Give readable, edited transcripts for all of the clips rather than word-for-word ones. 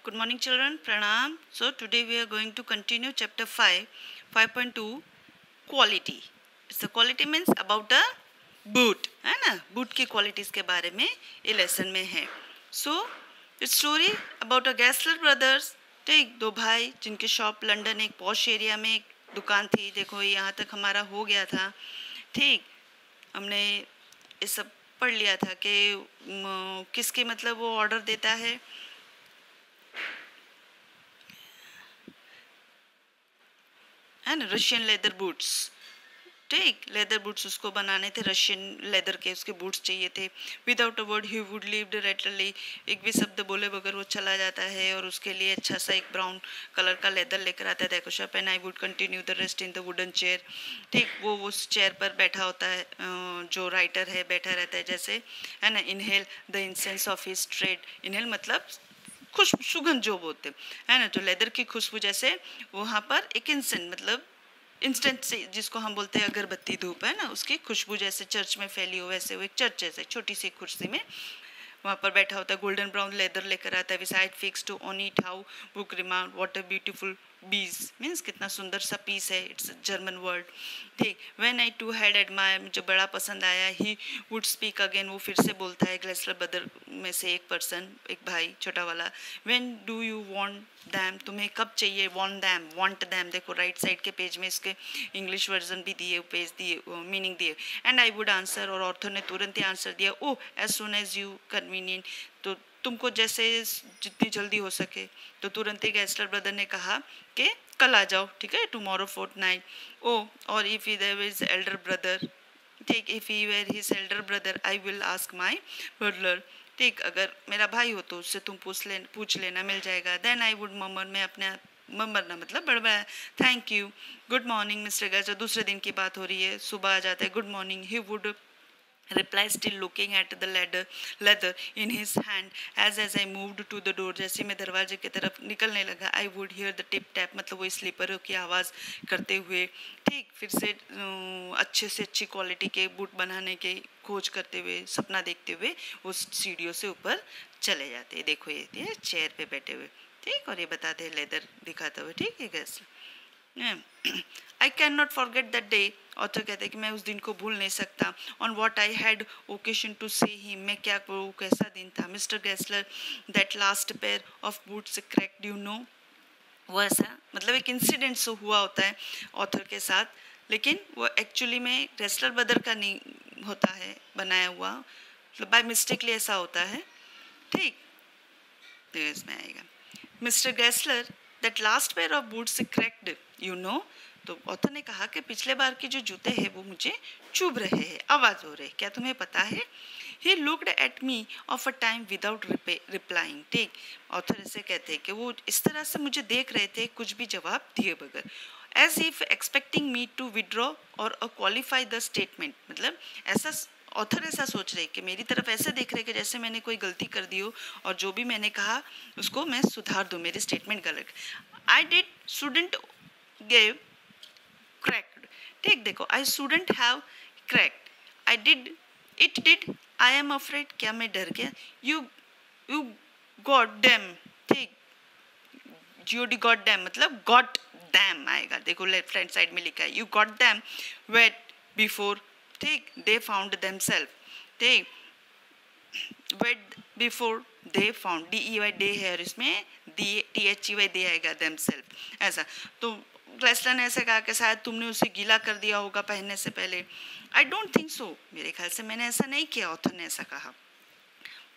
Good morning, children. Pranam. So, today we are going to continue chapter 5, 5.2 quality. So, quality means about a boot, है ना? Boot की qualities के बारे में ये lesson में है. So, it's story about a Gessler brothers. ठीक, दो भाई जिनके शॉप लंदन एक पॉश एरिया में एक दुकान थी. देखो यहाँ तक हमारा हो गया था. ठीक, हमने ये सब पढ़ लिया था कि किसके मतलब वो ऑर्डर देता है. And Russian leather boots. ठीक, लेदर बूट्स उसको बनाने थे, रशियन लेदर के उसके बूट्स चाहिए थे. Without a word he would leave directly. एक भी शब्द बोले बगैर वो चला जाता है और उसके लिए अच्छा सा एक ब्राउन कलर का लेदर लेकर आता है. देखो shop and I would continue the rest in the wooden chair. ठीक, वो उस चेयर पर बैठा होता है, जो राइटर है बैठा रहता है जैसे, है ना. Inhale the incense of his trade. Inhale मतलब खुशबू, सुगंध जो बोलते है ना, जो लेदर की खुशबू जैसे वहाँ पर एक इंसेंस मतलब इंस्टेंट से जिसको हम बोलते हैं अगरबत्ती धूप, है ना, उसकी खुशबू जैसे चर्च में फैली हो वैसे वो एक चर्च जैसे छोटी सी कुर्सी में वहाँ पर बैठा होता है. गोल्डन ब्राउन लेदर लेकर आता है. Beside fix to on it how book remark what a beautiful piece. Means कितना सुंदर सा पीस है. It's German word. ठीक, when I to had admire, मुझे बड़ा पसंद आया. ही वुड स्पीक अगेन, वो फिर से बोलता है. ग्लेसलर ब्रदर में से एक पर्सन, एक भाई छोटा वाला. When do you want them, तुम्हें कब चाहिए. Want them. देखो राइट साइड के पेज में इसके इंग्लिश वर्जन भी दिए, पेज दिए, मीनिंग दिए. एंड आई वुड आंसर, और ऑर्थर ने तुरंत ही आंसर दिया. Oh as soon as you convenient. तो तुमको जैसे जितनी जल्दी हो सके. तो तुरंत ही गैस्लर ब्रदर ने कहा कि कल आ जाओ. ठीक है, टुमारो फोर्टनाइट. ओ और if he there is elder brother. ठीक, if he were his elder brother I will ask my butler. ठीक, अगर मेरा भाई हो तो उससे तुम पूछ लेना, मिल जाएगा. देन आई वुड ममर, मैं अपने मरना मतलब बड़बड़ा. Thank you. Good morning mister Gess. दूसरे दिन की बात हो रही है, सुबह आ जाता है. Good morning. He would reply, still looking at the leather in his hand. As I moved to the door, जैसे मैं दरवाजे की तरफ निकलने लगा. I would hear the tip tap, मतलब वो स्लीपर की आवाज़ करते हुए. ठीक, फिर से अच्छे से अच्छी क्वालिटी के बूट बनाने की खोज करते हुए, सपना देखते हुए उस सीढ़ियों से ऊपर चले जाते. देखो ये चेयर पे बैठे हुए. ठीक, और ये बताते हैं लेदर दिखाते हुए. ठीक है gas. I can not forget that day. Author कहते हैं कि मैं उस दिन को भूल नहीं सकता. On what I had occasion to say him, मैं क्या करूँ, कैसा दिन था. Mister Gessler, that last pair of boots cracked, you know. वो ऐसा मतलब एक इंसिडेंट सो हुआ होता है ऑथर के साथ, लेकिन वो एक्चुअली में गैसलर ब्रदर का नहीं होता है बनाया हुआ, मतलब बाय मिस्टेकली ऐसा होता है. ठीक, तो इसमें आएगा mister Gessler, that last pair of boots cracked, you know. तो ऑथर ने कहा कि पिछले बार के जो जूते हैं वो मुझे चुभ रहे हैं, आवाज़ हो रही है, क्या तुम्हें पता है. He looked at me of a time without replying. ठीक, ऑथर ऐसे कहते हैं कि वो इस तरह से मुझे देख रहे थे कुछ भी जवाब दिए बगैर. As if expecting me to withdraw or qualify the statement. मतलब ऐसा ऑथर ऐसा सोच रहे कि मेरी तरफ ऐसे देख रहे कि जैसे मैंने कोई गलती कर दी हो और जो भी मैंने कहा उसको मैं सुधार दूँ, मेरी स्टेटमेंट गलत. I did shouldn't give cracked. ठीक, देखो I shouldn't have cracked. I did, it did, I am afraid, क्या मैं डर गया. You you got damn. ठीक, जीओडी गॉट डैम मतलब गॉट डैम आएगा. देखो लेफ्ट हैंड साइड में लिखा है you got damn wet before. ठीक, दे फाउंड देमसेल्फ. ठीक, wet before they found, DEY they है और इसमें THEY दे आएगा देमसेल्फ ऐसा. तो ग्लेसलर ने ऐसे कहा कि शायद तुमने उसे गीला कर दिया होगा पहनने से पहले. आई डोंट थिंक सो, मेरे ख्याल से मैंने ऐसा नहीं किया, ऑथर ने ऐसा कहा.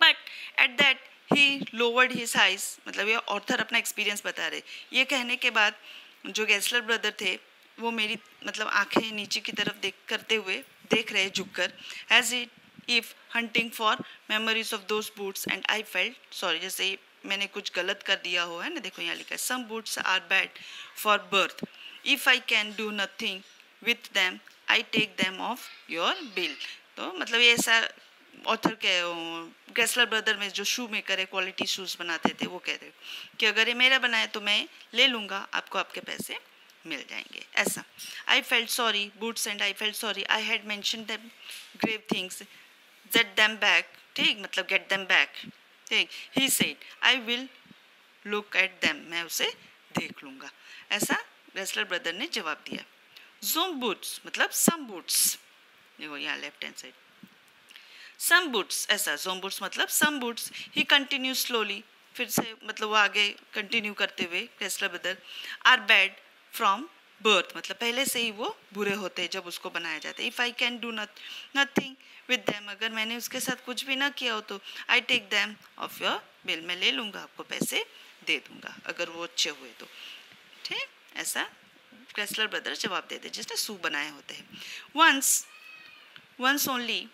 But at that he lowered his eyes. मतलब ये ऑथर अपना एक्सपीरियंस बता रहे. ये कहने के बाद जो गैसलर ब्रदर थे वो मेरी मतलब आंखें नीचे की तरफ करते हुए देख रहे झुककर. As it if hunting for memories of those boots and I felt sorry, जैसे मैंने कुछ गलत कर दिया हो, है ना. देखो यहाँ लिखा है some boots are bad for birth. If I can do nothing with them I take them off your bill. तो मतलब ये ऐसा ऑथर के गैसलर ब्रदर में जो शू मेकर है, क्वालिटी शूज़ बनाते थे, वो कहते कि अगर ये मेरा बनाए तो मैं ले लूँगा, आपको आपके पैसे मिल जाएंगे ऐसा. I felt sorry boots and I felt sorry I had mention them grave things get them back. ठीक, मतलब गेट दैम बैक. ठीक, he said I will look at them, मैं उसे देख लूँगा, ऐसा रेसलर ब्रदर ने जवाब दिया. ज़ोम बूट्स मतलब सम बूट्स, देखो यहाँ left hand side, some boots, ऐसा ज़ोम बूट्स मतलब some boots. He continue slowly, फिर से मतलब वो आगे कंटिन्यू करते हुए रेसलर brother, are bad from birth, मतलब पहले से ही वो बुरे होते हैं जब उसको बनाया जाता है. If I can do nothing with them, अगर मैंने उसके साथ कुछ भी ना किया हो तो I take them off your bill, मैं ले लूँगा, आपको पैसे दे दूँगा अगर वो अच्छे हुए तो. ठीक, ऐसा क्रेसलर ब्रदर जवाब देते जिसने सूप बनाए होते हैं. Once only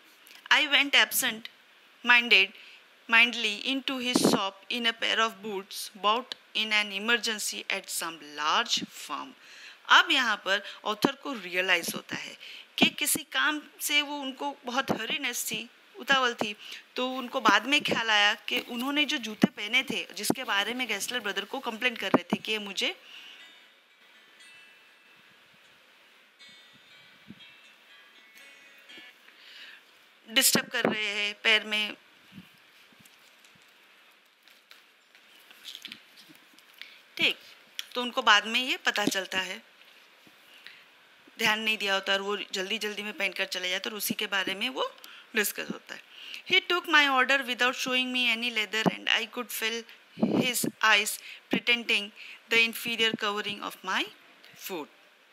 I went absent mindedly into his shop in a pair of boots bought in an emergency at some large firm. अब यहाँ पर ऑथर को रियलाइज होता है कि किसी काम से वो उनको बहुत हरीनेस थी, उतावल थी, तो उनको बाद में ख्याल आया कि उन्होंने जो जूते पहने थे जिसके बारे में गेस्लर ब्रदर को कंप्लेंट कर रहे थे कि ये मुझे डिस्टर्ब कर रहे हैं पैर में. ठीक, तो उनको बाद में ये पता चलता है, ध्यान नहीं दिया होता और वो जल्दी जल्दी में पहन कर चले जाते और उसी के बारे में वो डिस्कस होता है. He took my order without showing me any leather and I could feel his eyes pretending the inferior covering of my food.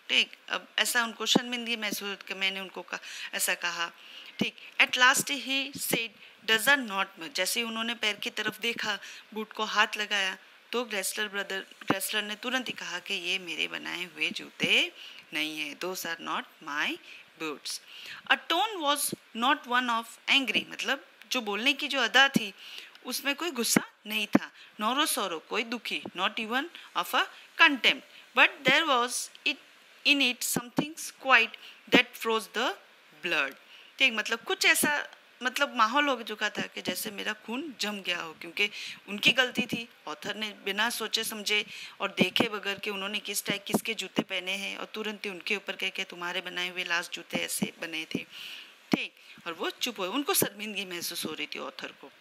ठीक, अब ऐसा उनको शर्मिंदगी महसूस कि मैंने उनको ऐसा कहा. ठीक, at last he said those are not, जैसे ही उन्होंने पैर की तरफ देखा, बूट को हाथ लगाया, तो ग्रेसलर ने तुरंत ही कहा कि ये मेरे बनाए हुए जूते नहीं है, those are not my boots. A tone was not one of angry, मतलब जो बोलने की जो अदा थी उसमें कोई गुस्सा नहीं था, नॉर अ सॉरो, कोई दुखी, not even of a contempt, but there was it in it something quite that froze the blood. ठीक, मतलब कुछ ऐसा मतलब माहौल हो चुका था कि जैसे मेरा खून जम गया हो, क्योंकि उनकी गलती थी. ऑथर ने बिना सोचे समझे और देखे बगैर कि उन्होंने किस टाइप किसके जूते पहने हैं और तुरंत ही उनके ऊपर कह के तुम्हारे बनाए हुए लास्ट जूते ऐसे बने थे. ठीक, और वो चुप हुए, उनको शर्मिंदगी महसूस हो रही थी ऑथर को.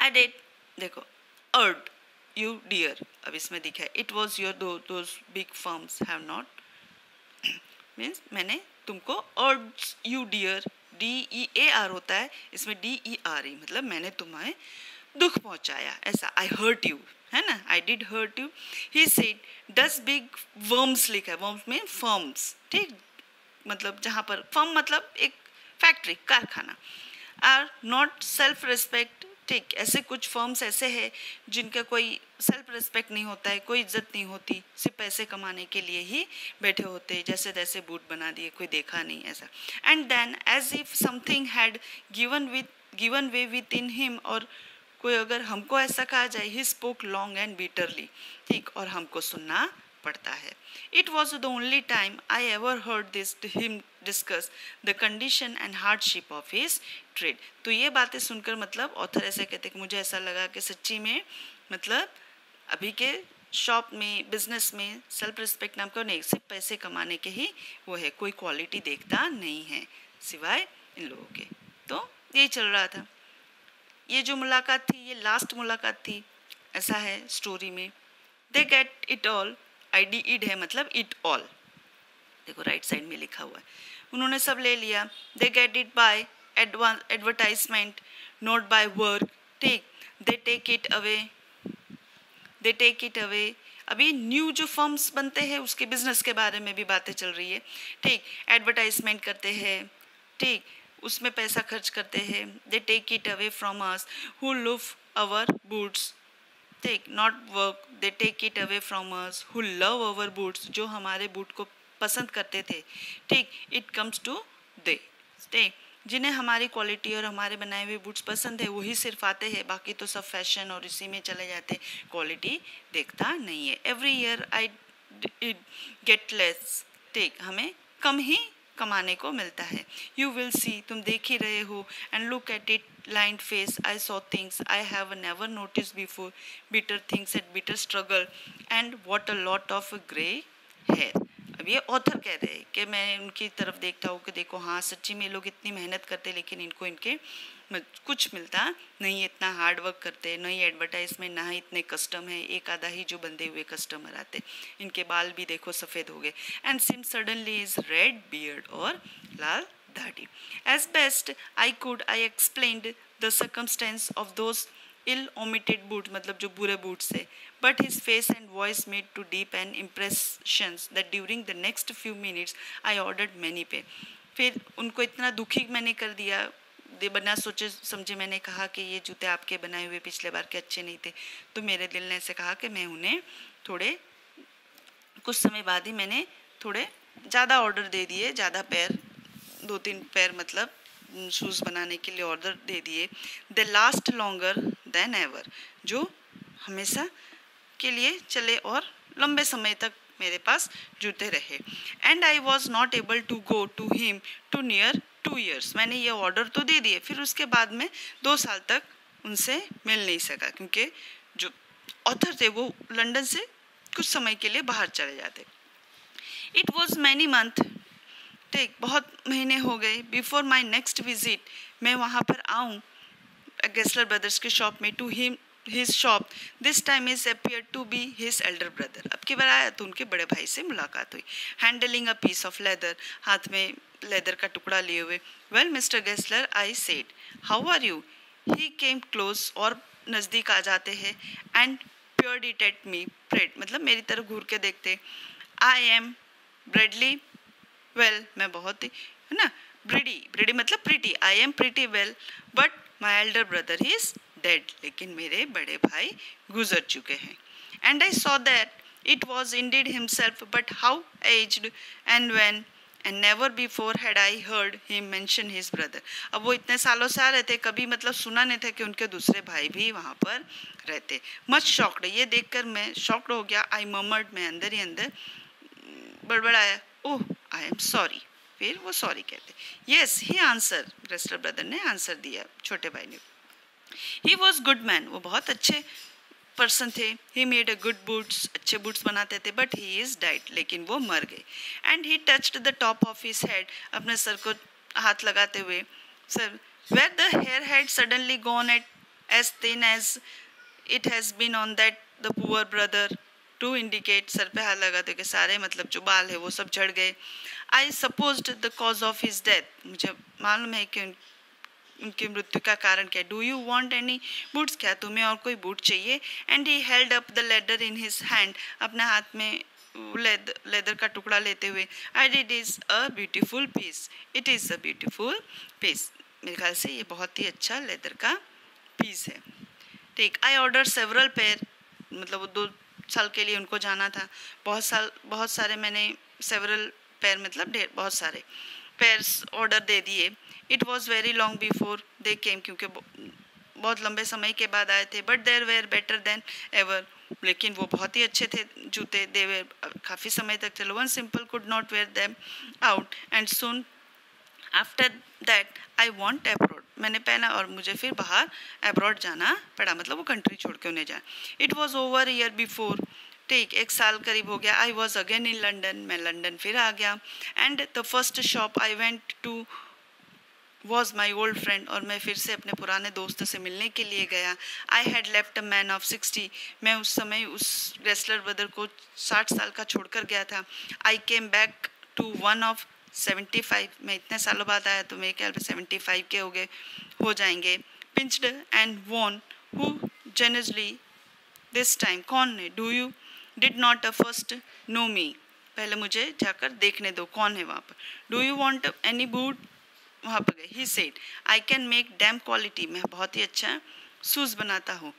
आई डिड, देखो, अर्ड यू डियर, अब इसमें दिखा है it was your those big firms have not, means मैंने तुमको अर्ड्स यू डियर, DEAR होता है, इसमें DERE मतलब मैंने तुम्हें दुख पहुंचाया, ऐसा. आई हर्ट यू, है ना, I did hurt you. He said those big worms, लिखा है, वर्म्स में फर्म्स. ठीक, मतलब जहाँ पर फर्म मतलब एक फैक्ट्री, कारखाना. Are not self respect. ठीक, ऐसे कुछ फर्म्स ऐसे हैं जिनका कोई सेल्फ रिस्पेक्ट नहीं होता है, कोई इज्जत नहीं होती, सिर्फ पैसे कमाने के लिए ही बैठे होते हैं, जैसे तैसे बूट बना दिए, कोई देखा नहीं, ऐसा. And then as if something had given way with in him, और कोई अगर हमको ऐसा कहा जाए, he spoke long and bitterly. ठीक, और हमको सुनना पड़ता है. It was the only time I ever heard this him discuss the condition and hardship of his trade. तो ये बातें सुनकर मतलब ऑथर ऐसे कहते कि मुझे ऐसा लगा कि सच्ची में मतलब अभी के शॉप में, बिजनेस में सेल्फ रिस्पेक्ट नाम का नहीं, सिर्फ पैसे कमाने के ही वो है, कोई क्वालिटी देखता नहीं है सिवाय इन लोगों के. तो यही चल रहा था. ये जो मुलाकात थी ये लास्ट मुलाकात थी, ऐसा है स्टोरी में. They get it all, IDED है मतलब इट ऑल, देखो राइट साइड में लिखा हुआ है, उन्होंने सब ले लिया. They get it by advertisement not by work. ठीक, दे टेक इट अवे. अभी न्यू जो फर्म्स बनते हैं उसके बिजनेस के बारे में भी बातें चल रही है. ठीक, एडवर्टाइजमेंट करते हैं, ठीक, उसमें पैसा खर्च करते हैं. They take it away from us who love our boots. ठीक, not work, they take it away from us who love our boots, जो हमारे बूट को पसंद करते थे. ठीक, इट कम्स टू दे. ठीक, जिन्हें हमारी क्वालिटी और हमारे बनाए हुए बूट्स पसंद है वही सिर्फ आते हैं, बाकी तो सब फैशन और इसी में चले जाते, क्वालिटी देखता नहीं है. Every year I get less. ठीक, हमें कम ही कमाने को मिलता है. यू विल सी, तुम देख ही रहे हो. And look at it lined face, I saw things I have never noticed before, bitter things and bitter struggle, and what a lot of grey hair. अब ये ऑथर कह रहे हैं कि मैं उनकी तरफ देखता हूँ कि देखो हाँ सच्ची में लोग इतनी मेहनत करते लेकिन इनको इनके कुछ मिलता नहीं, इतना हार्ड वर्क करते, नहीं एडवर्टाइजमेंट, ना ही इतने कस्टम है, एक आधा ही जो बंधे हुए कस्टमर आते, इनके बाल भी देखो सफ़ेद हो गए. And seem suddenly is red beard और लाल दाढ़ी. As best I could I explained the circumstance of those ill omitted boots, मतलब जो बुरे बूट्स थे. But his face and voice made too deep an impressions that during the next few minutes I ordered many पे. फिर उनको इतना दुखी मैंने कर दिया, बिना सोचे समझे मैंने कहा कि ये जूते आपके बनाए हुए पिछले बार के अच्छे नहीं थे. तो मेरे दिल ने ऐसे कहा कि मैं उन्हें थोड़े कुछ समय बाद ही मैंने थोड़े ज़्यादा ऑर्डर दे दिए, ज़्यादा पैर, 2-3 पैर मतलब शूज़ बनाने के लिए ऑर्डर दे दिए. दे लास्ट लॉन्गर देन एवर, जो हमेशा के लिए चले और लंबे समय तक मेरे पास जूते रहे. And I was not able to go to him to near 2 years. मैंने ये ऑर्डर तो दे दिए, फिर उसके बाद में 2 साल तक उनसे मिल नहीं सका, क्योंकि जो ऑथर थे वो लंदन से कुछ समय के लिए बाहर चले जाते. इट वॉज मैनी मंथ, ठीक, बहुत महीने हो गए, बिफोर माई नेक्स्ट विजिट, मैं वहाँ पर आऊँ गेस्लर ब्रदर्स के शॉप में, to him his shop. This time is appear to be his elder brother. अब की बार आया तो उनके बड़े भाई से मुलाकात हुई. Handling a piece of leather, हाथ में लेदर का टुकड़ा लिए हुए. Well mister Gessler, I said, how are you. He came close, और नज़दीक आ जाते हैं. And peered it at me, peered मतलब मेरी तरफ घूर के देखते. आई एम ब्रेडली वेल, मैं बहुत ही, है ना, ब्रिडी मतलब pretty. I am pretty well, but my elder brother is dead, लेकिन मेरे बड़े भाई गुजर चुके हैं. And I saw that it was Indeed himself, but how aged and when, and never before had I heard him mention his brother. अब वो इतने सालों से आ रहे थे, कभी मतलब सुना नहीं था कि उनके दूसरे भाई भी वहाँ पर रहते. मच शॉक्ड, ये देखकर मैं शॉक्ड हो गया. आई मर्मर्ड, मैं अंदर ही अंदर बड़बड़ाया, ओह आई एम सॉरी. फिर वो सॉरी कहते. येस ही आंसर, गेस्लर ब्रदर ने आंसर दिया छोटे भाई ने. ही वॉज गुड मैन, वो बहुत अच्छे पर्सन थे. He made a good boots, अच्छे बूट्स बनाते थे. बट ही इज डाइड, लेकिन वो मर गए. And he touched the top of his head, अपने सर को हाथ लगाते हुए. सर, where the hair had suddenly gone at as thin as it has been on that the poor brother, to indicate, सर पे हाथ लगाते कि सारे मतलब जो बाल है वो सब झड़ गए. I supposed the cause of his death, मुझे मालूम है कि उनकी मृत्यु का कारण क्या. Do you want any boots, क्या तुम्हें और कोई बूट चाहिए. And he held up the leather in his hand, अपने हाथ में लेदर का टुकड़ा लेते हुए. And it is a beautiful piece, it is a beautiful piece. मेरे ख्याल से ये बहुत ही अच्छा लेदर का पीस है. ठीक. आई ऑर्डर सेवरल पेयर, मतलब वो 2 साल के लिए उनको जाना था. बहुत सारे मैंने सेवरल पेयर मतलब ढेर बहुत सारे पेयर्स ऑर्डर दे दिए. It was very long before they came, क्योंकि बहुत लंबे समय के बाद आए थे. But there were better than ever, लेकिन वो बहुत ही अच्छे थे जूते. दे वेयर काफ़ी समय तक चलो. One simple could not wear them out. And soon after that I want abroad, मैंने पहना और मुझे फिर बाहर एब्रॉड जाना पड़ा, मतलब वो कंट्री छोड़ के उन्हें जाना. It was over year before, ठीक, 1 साल करीब हो गया. I was again in London, मैं लंदन फिर आ गया. And the first shop I went to was my old friend, और मैं फिर से अपने पुराने दोस्त से मिलने के लिए गया. I had left a man of 60, मैं उस समय उस गेस्लर ब्रदर को 60 साल का छोड़कर गया था. I came back to one of 75, मैं इतने सालों बाद आया तो मेरे ख्याल में 75 के हो जाएंगे. Pinched and wan, who generously this time, कौन है. Do you did not a first know me, पहले मुझे जाकर देखने दो कौन है वहाँ पर. Do you want any boot, वहाँ पर गए. He said, I can make them quality, मैं बहुत ही अच्छा शूज़ बनाता हूँ.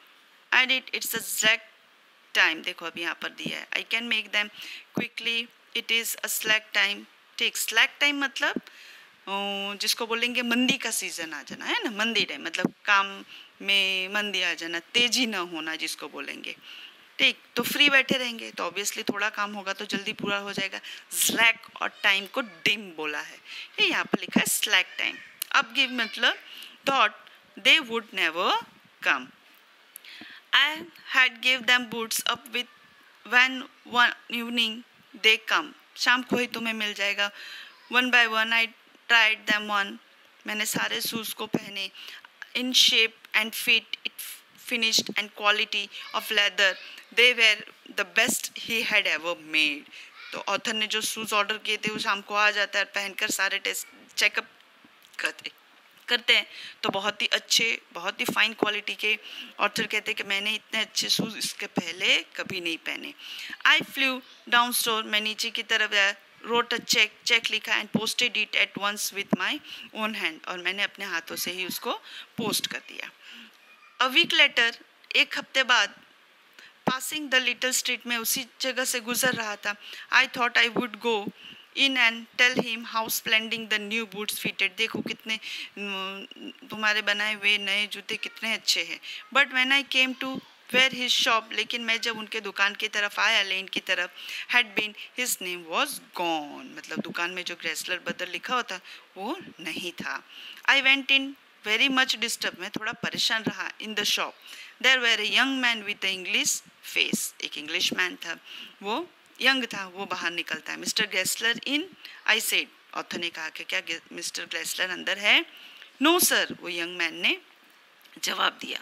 I did, it's exact time, देखो अभी यहाँ पर दिया है. I can make them quickly, it is a slack time. ठीक, स्लैक टाइम मतलब जिसको बोलेंगे मंदी का सीज़न आ जाना, है ना. मंदी टाइम मतलब काम में मंदी आ जाना, तेज़ी ना होना जिसको बोलेंगे. ठीक, तो फ्री बैठे रहेंगे तो ऑब्वियसली थोड़ा काम होगा तो जल्दी पूरा हो जाएगा. स्लैक और टाइम को डिम बोला है, ये यहाँ पर लिखा है स्लैक टाइम. अब गिव मतलब thought they would never come. I had give them boots up with when one evening they come, शाम को ही तुम्हें मिल जाएगा. One by one I tried them on, मैंने सारे शूज़ को पहने. in shape and fit, it finished and quality of leather, they were the best he had ever made. तो ऑथर ने जो शूज़ ऑर्डर किए थे वो शाम को आ जाता है, पहनकर सारे टेस्ट चेकअप करते हैं तो बहुत ही अच्छे, बहुत ही फाइन क्वालिटी के। ऑथर कहते हैं कि मैंने इतने अच्छे शूज़ इसके पहले कभी नहीं पहने। आई फ्लू डाउन स्टोर, मैं नीचे की तरफ गया, रोट अ चेक लिखा and posted it at once with my own hand, और मैंने अपने हाथों से ही उसको पोस्ट कर दिया। अ वीक लेटर, एक हफ्ते बाद, पासिंग द लिटिल स्ट्रीट, में उसी जगह से गुजर रहा था। I thought I would go in and tell him how splendid the new boots fitted, देखो कितने तुम्हारे बनाए हुए नए जूते कितने अच्छे हैं। But when I came to where his shop, लेकिन मैं जब उनके दुकान की तरफ आया, लेन की तरफ, had been his name was gone, मतलब दुकान में जो ग्रेसलर ब्रदर लिखा होता वो नहीं था। I went in very much disturb, मैं थोड़ा परेशान रहा। In the shop there were a young man with a English face, एक इंग्लिश मैन था, वो यंग था, वो बाहर निकलता है। Mister Gressler in, I said, author ने कहा कि क्या मिस्टर ग्रेसलर अंदर है? नो सर, वो यंग मैन ने जवाब दिया।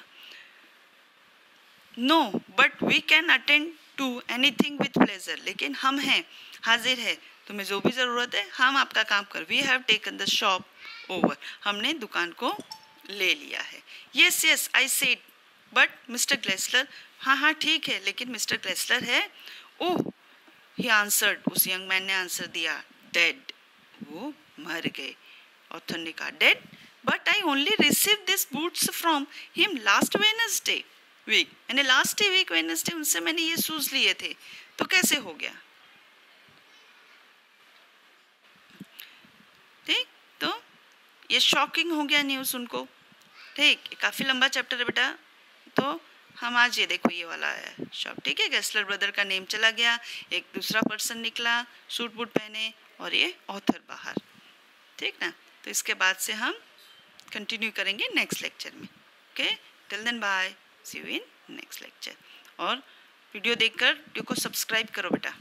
No but we can attend to anything with pleasure, लेकिन हम हैं, हाजिर है, तुम्हें जो भी ज़रूरत है हम आपका काम कर। We have taken the shop over, हमने दुकान को ले लिया है। Yes yes I said, but Mister Glessler, हाँ हाँ ठीक है, लेकिन मिस्टर ग्लेसलर है? ओह, ही आंसर्ड, उस यंग मैन ने आंसर दिया, डेड, वो मर गए। ऑथर ने कहा, dead? But I only receive this boots from him last Wednesday week, मैंने लास्ट वीक वेडनेसडे उनसे मैंने ये शूज़ लिए थे, तो कैसे हो गया? ठीक, तो ये शॉकिंग हो गया न्यूज़ उनको। ठीक, काफ़ी लंबा चैप्टर है बेटा, तो हम आज ये देखो ये वाला है शॉप, ठीक है। ग्रेसलर ब्रदर का नेम चला गया, एक दूसरा पर्सन निकला सूट बूट पहने, और ये ऑथर बाहर, ठीक ना। तो इसके बाद से हम कंटिन्यू करेंगे नेक्स्ट लेक्चर में। Okay, till then bye, see you in next lecture. और वीडियो देखकर वीडियो को सब्सक्राइब करो बेटा।